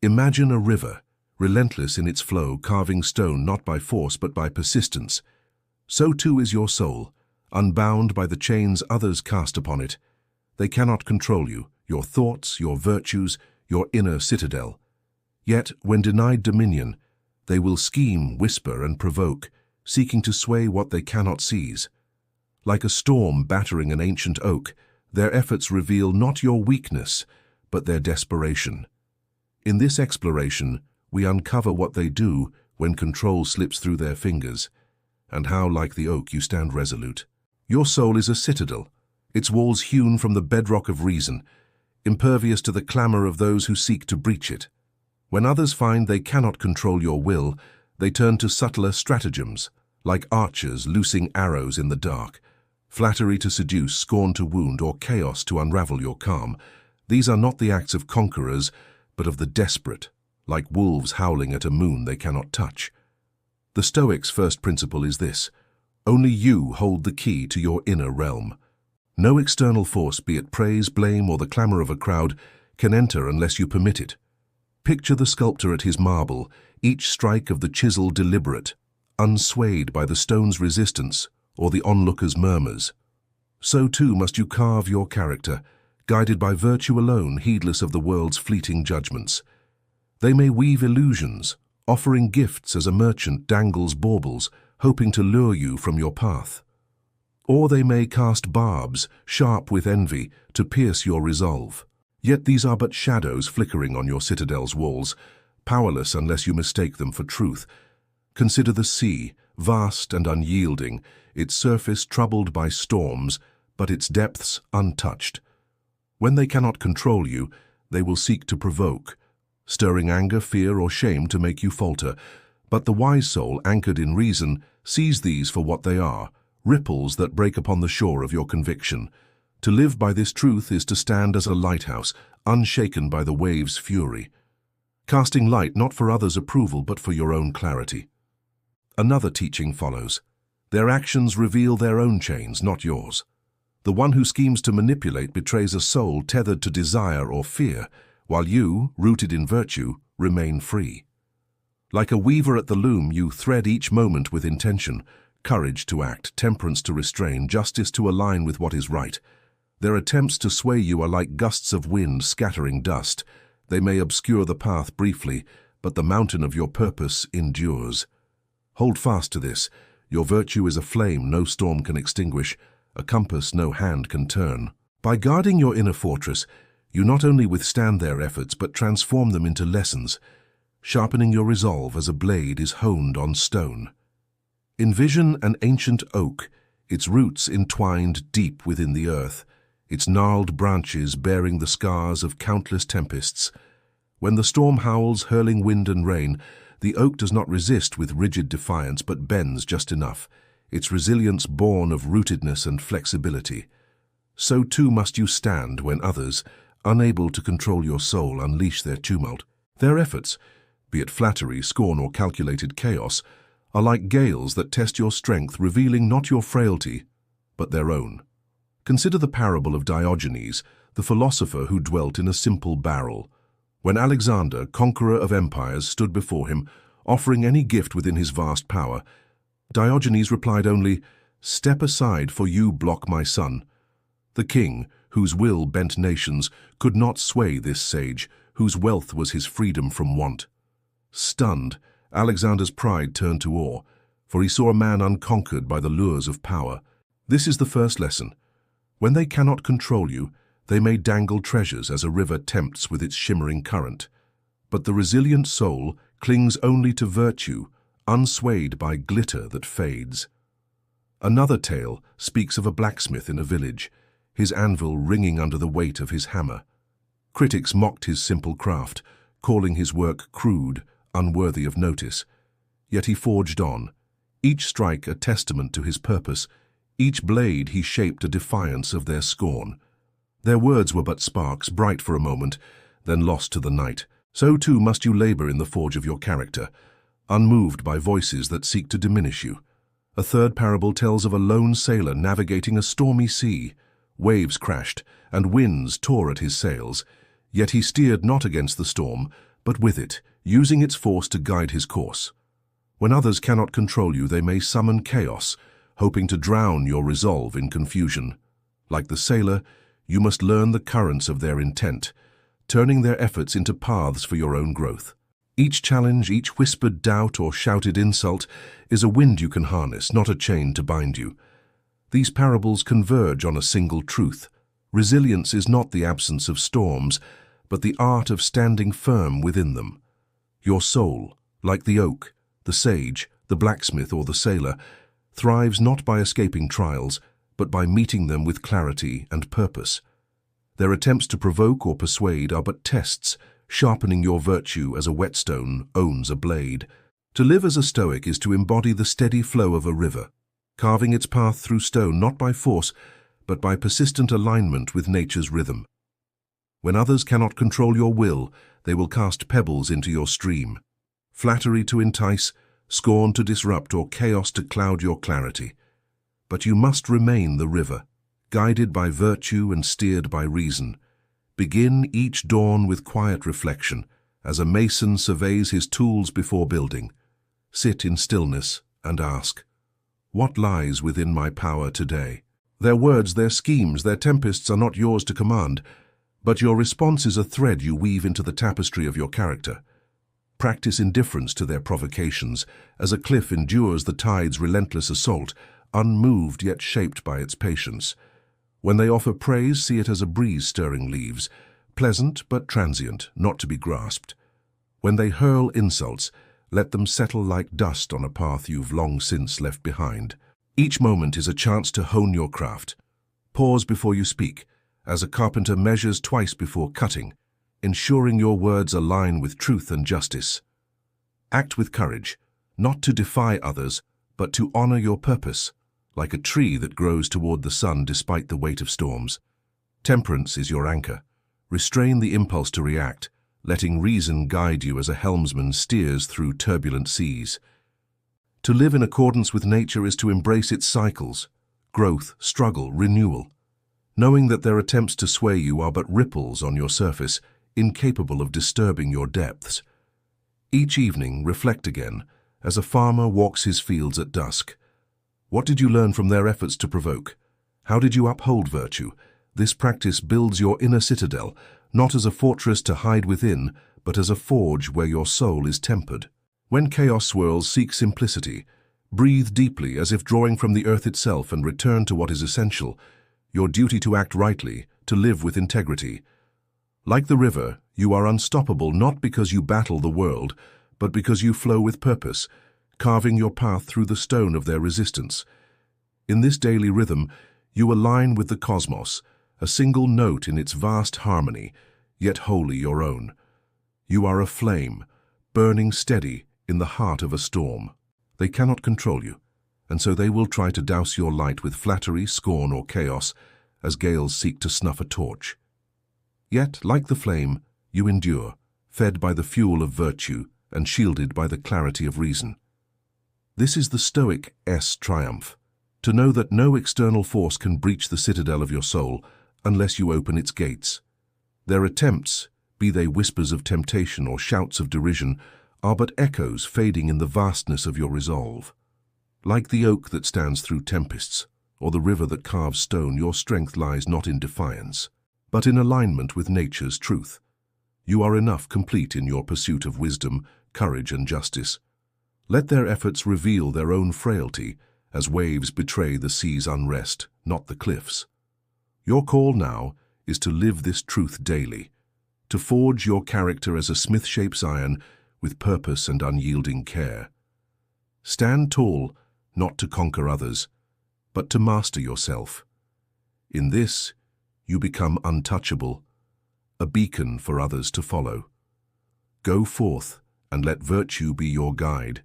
Imagine a river, relentless in its flow, carving stone not by force but by persistence. So too is your soul, unbound by the chains others cast upon it. They cannot control you, your thoughts, your virtues, your inner citadel. Yet, when denied dominion, they will scheme, whisper, and provoke, seeking to sway what they cannot seize. Like a storm battering an ancient oak, their efforts reveal not your weakness, but their desperation. In this exploration, we uncover what they do when control slips through their fingers, and how, like the oak, you stand resolute. Your soul is a citadel, its walls hewn from the bedrock of reason, impervious to the clamor of those who seek to breach it. When others find they cannot control your will, they turn to subtler stratagems, like archers loosing arrows in the dark. Flattery to seduce, scorn to wound, or chaos to unravel your calm. These are not the acts of conquerors, but of the desperate, like wolves howling at a moon they cannot touch. The Stoics' first principle is this: only you hold the key to your inner realm. No external force, be it praise, blame, or the clamor of a crowd, can enter unless you permit it. Picture the sculptor at his marble, each strike of the chisel deliberate, unswayed by the stone's resistance or the onlooker's murmurs. So too must you carve your character, guided by virtue alone, heedless of the world's fleeting judgments. They may weave illusions, offering gifts as a merchant dangles baubles, hoping to lure you from your path. Or they may cast barbs, sharp with envy, to pierce your resolve. Yet these are but shadows flickering on your citadel's walls, powerless unless you mistake them for truth. Consider the sea, vast and unyielding, its surface troubled by storms, but its depths untouched. When they cannot control you, they will seek to provoke, stirring anger, fear, or shame to make you falter. But the wise soul, anchored in reason, sees these for what they are, ripples that break upon the shore of your conviction. To live by this truth is to stand as a lighthouse, unshaken by the wave's fury, casting light not for others' approval but for your own clarity. Another teaching follows. Their actions reveal their own chains, not yours. The one who schemes to manipulate betrays a soul tethered to desire or fear, while you, rooted in virtue, remain free. Like a weaver at the loom, you thread each moment with intention, courage to act, temperance to restrain, justice to align with what is right. Their attempts to sway you are like gusts of wind scattering dust. They may obscure the path briefly, but the mountain of your purpose endures. Hold fast to this. Your virtue is a flame no storm can extinguish, a compass no hand can turn. By guarding your inner fortress, you not only withstand their efforts but transform them into lessons, sharpening your resolve as a blade is honed on stone. Envision an ancient oak, its roots entwined deep within the earth, its gnarled branches bearing the scars of countless tempests. When the storm howls, hurling wind and rain, the oak does not resist with rigid defiance but bends just enough, its resilience born of rootedness and flexibility. So too must you stand when others, unable to control your soul, unleash their tumult. Their efforts, be it flattery, scorn, or calculated chaos, are like gales that test your strength, revealing not your frailty, but their own. Consider the parable of Diogenes, the philosopher who dwelt in a simple barrel. When Alexander, conqueror of empires, stood before him, offering any gift within his vast power, Diogenes replied only, "Step aside, for you block my son." The king, whose will bent nations, could not sway this sage, whose wealth was his freedom from want. Stunned, Alexander's pride turned to awe, for he saw a man unconquered by the lures of power. This is the first lesson. When they cannot control you, they may dangle treasures as a river tempts with its shimmering current. But the resilient soul clings only to virtue, unswayed by glitter that fades. Another tale speaks of a blacksmith in a village, his anvil ringing under the weight of his hammer. Critics mocked his simple craft, calling his work crude, unworthy of notice. Yet he forged on, each strike a testament to his purpose, each blade he shaped a defiance of their scorn. Their words were but sparks, bright for a moment, then lost to the night. So too must you labor in the forge of your character, unmoved by voices that seek to diminish you. A third parable tells of a lone sailor navigating a stormy sea. Waves crashed, and winds tore at his sails, yet he steered not against the storm, but with it, using its force to guide his course. When others cannot control you, they may summon chaos, hoping to drown your resolve in confusion. Like the sailor, you must learn the currents of their intent, turning their efforts into paths for your own growth. Each challenge, each whispered doubt or shouted insult is a wind you can harness, not a chain to bind you. These parables converge on a single truth. Resilience is not the absence of storms, but the art of standing firm within them. Your soul, like the oak, the sage, the blacksmith, or the sailor, thrives not by escaping trials, but by meeting them with clarity and purpose. Their attempts to provoke or persuade are but tests, sharpening your virtue as a whetstone owns a blade. To live as a Stoic is to embody the steady flow of a river, carving its path through stone not by force, but by persistent alignment with nature's rhythm. When others cannot control your will, they will cast pebbles into your stream. Flattery to entice, scorn to disrupt, or chaos to cloud your clarity. But you must remain the river, guided by virtue and steered by reason. Begin each dawn with quiet reflection, as a mason surveys his tools before building. Sit in stillness and ask, what lies within my power today? Their words, their schemes, their tempests are not yours to command, but your response is a thread you weave into the tapestry of your character. Practice indifference to their provocations, as a cliff endures the tide's relentless assault, unmoved yet shaped by its patience. When they offer praise, see it as a breeze stirring leaves, pleasant but transient, not to be grasped. When they hurl insults, let them settle like dust on a path you've long since left behind. Each moment is a chance to hone your craft. Pause before you speak, as a carpenter measures twice before cutting, ensuring your words align with truth and justice. Act with courage, not to defy others, but to honor your purpose, like a tree that grows toward the sun despite the weight of storms. Temperance is your anchor. Restrain the impulse to react, letting reason guide you as a helmsman steers through turbulent seas. To live in accordance with nature is to embrace its cycles, growth, struggle, renewal, knowing that their attempts to sway you are but ripples on your surface, incapable of disturbing your depths. Each evening, reflect again, as a farmer walks his fields at dusk. What did you learn from their efforts to provoke? How did you uphold virtue? This practice builds your inner citadel, not as a fortress to hide within, but as a forge where your soul is tempered. When chaos swirls, seek simplicity. Breathe deeply, as if drawing from the earth itself, and return to what is essential, your duty to act rightly, to live with integrity. Like the river, you are unstoppable not because you battle the world, but because you flow with purpose, carving your path through the stone of their resistance. In this daily rhythm, you align with the cosmos, a single note in its vast harmony, yet wholly your own. You are a flame, burning steady in the heart of a storm. They cannot control you, and so they will try to douse your light with flattery, scorn, or chaos, as gales seek to snuff a torch. Yet, like the flame, you endure, fed by the fuel of virtue and shielded by the clarity of reason. This is the Stoic's triumph, to know that no external force can breach the citadel of your soul unless you open its gates. Their attempts, be they whispers of temptation or shouts of derision, are but echoes fading in the vastness of your resolve. Like the oak that stands through tempests, or the river that carves stone, your strength lies not in defiance, but in alignment with nature's truth. You are enough complete in your pursuit of wisdom, courage, and justice. Let their efforts reveal their own frailty, as waves betray the sea's unrest, not the cliffs. Your call now is to live this truth daily, to forge your character as a smith shapes iron with purpose and unyielding care. Stand tall, not to conquer others, but to master yourself. In this, you become untouchable, a beacon for others to follow. Go forth and let virtue be your guide,